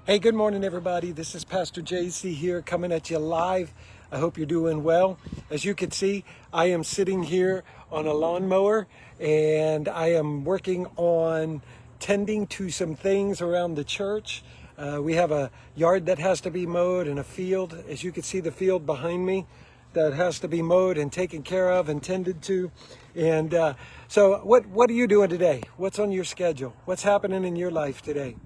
Hey, good morning, everybody. This is Pastor JC here coming at you live. I hope you're doing well. As you can see, I am sitting here on a lawnmower and I am working on tending to some things around the church. We have a yard that has to be mowed and a field. As you can see, the field behind me that has to be mowed and taken care of and tended to. And so what are you doing today? What's on your schedule? What's happening in your life today?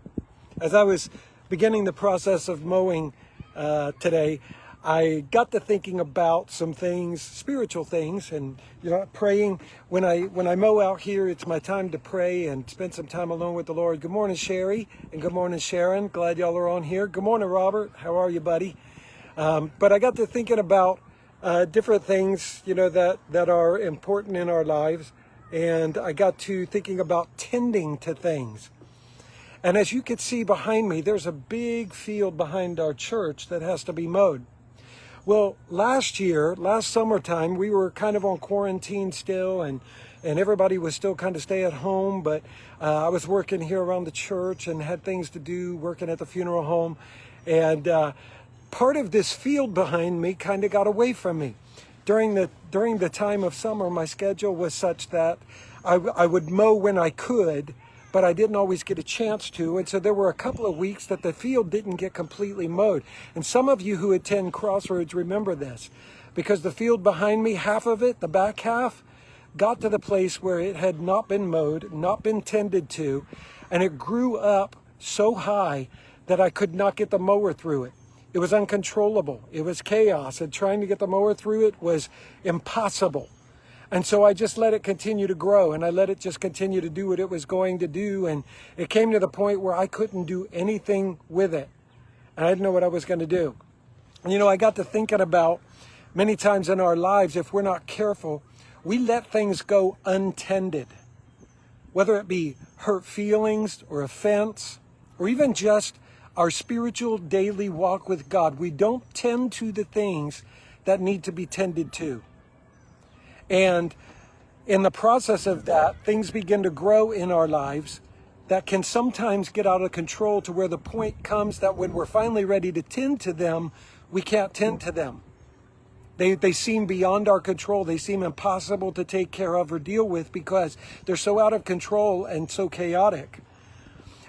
As I was beginning the process of mowing today, I got to thinking about some things, spiritual things, and praying. When I mow out here, it's my time to pray and spend some time alone with the Lord. Good morning, Sherry, and good morning, Sharon. Glad y'all are on here. Good morning, Robert. How are you, buddy? But I got to thinking about different things, that are important in our lives, and I got to thinking about tending to things. And as you can see behind me, there's a big field behind our church that has to be mowed. Well, last summertime, we were kind of on quarantine still, and everybody was still kind of stay at home, but I was working here around the church and had things to do, working at the funeral home. And part of this field behind me kind of got away from me. During the time of summer, my schedule was such that I would mow when I could, but I didn't always get a chance to. And so there were a couple of weeks that the field didn't get completely mowed. And some of you who attend Crossroads remember this, because the field behind me, half of it, the back half, got to the place where it had not been mowed, not been tended to, and it grew up so high that I could not get the mower through it. It was uncontrollable. It was chaos, and trying to get the mower through it was impossible. And so I just let it continue to grow, and I let it just continue to do what it was going to do. And it came to the point where I couldn't do anything with it. And I didn't know what I was going to do. And I got to thinking about many times in our lives, if we're not careful, we let things go untended. Whether it be hurt feelings or offense, or even just our spiritual daily walk with God, we don't tend to the things that need to be tended to. And in the process of that, things begin to grow in our lives that can sometimes get out of control to where the point comes that when we're finally ready to tend to them, we can't tend to them. They seem beyond our control. They seem impossible to take care of or deal with because they're so out of control and so chaotic.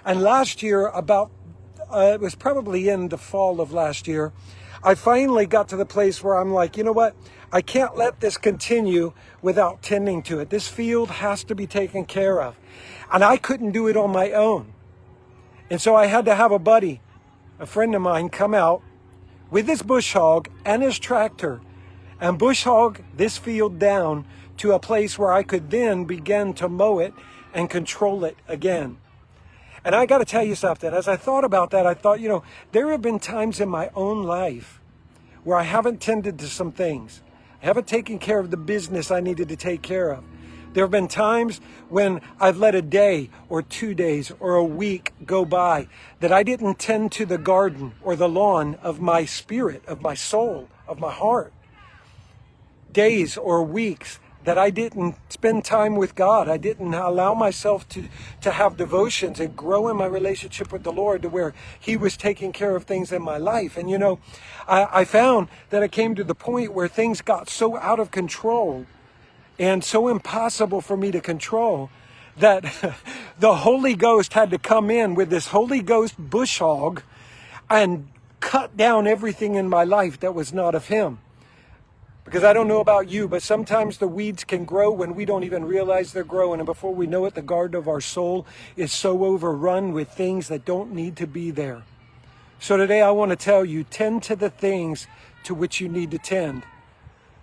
And last year, it was probably in the fall of last year, I finally got to the place where I'm like, you know what? I can't let this continue without tending to it. This field has to be taken care of. And I couldn't do it on my own. And so I had to have a buddy, a friend of mine, come out with his bush hog and his tractor and bush hog this field down to a place where I could then begin to mow it and control it again. And I got to tell you something. As I thought about that, I thought, there have been times in my own life where I haven't tended to some things. I haven't taken care of the business I needed to take care of. There have been times when I've let a day or 2 days or a week go by that I didn't tend to the garden or the lawn of my spirit, of my soul, of my heart. Days or weeks that I didn't spend time with God. I didn't allow myself to have devotions and grow in my relationship with the Lord to where He was taking care of things in my life. And I found that it came to the point where things got so out of control and so impossible for me to control that the Holy Ghost had to come in with this Holy Ghost bush hog and cut down everything in my life that was not of Him. Because I don't know about you, but sometimes the weeds can grow when we don't even realize they're growing. And before we know it, the garden of our soul is so overrun with things that don't need to be there. So today I want to tell you, tend to the things to which you need to tend.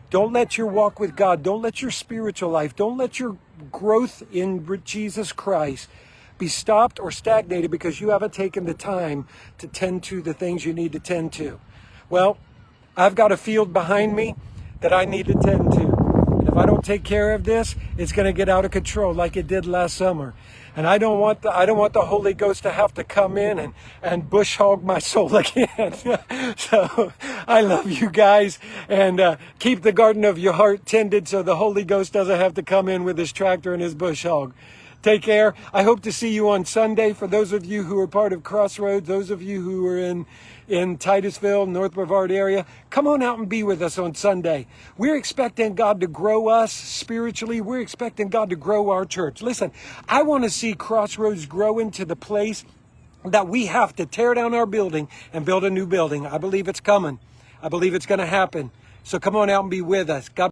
Don't let your walk with God, don't let your spiritual life, don't let your growth in Jesus Christ be stopped or stagnated because you haven't taken the time to tend to the things you need to tend to. Well, I've got a field behind me that I need to tend to. And if I don't take care of this, it's going to get out of control like it did last summer. And I don't want the Holy Ghost to have to come in and bush hog my soul again. So I love you guys, and keep the garden of your heart tended so the Holy Ghost doesn't have to come in with his tractor and his bush hog. Take care. I hope to see you on Sunday. For those of you who are part of Crossroads, those of you who are in Titusville, North Brevard area, come on out and be with us on Sunday. We're expecting God to grow us spiritually. We're expecting God to grow our church. Listen, I want to see Crossroads grow into the place that we have to tear down our building and build a new building. I believe it's coming. I believe it's going to happen. So come on out and be with us. God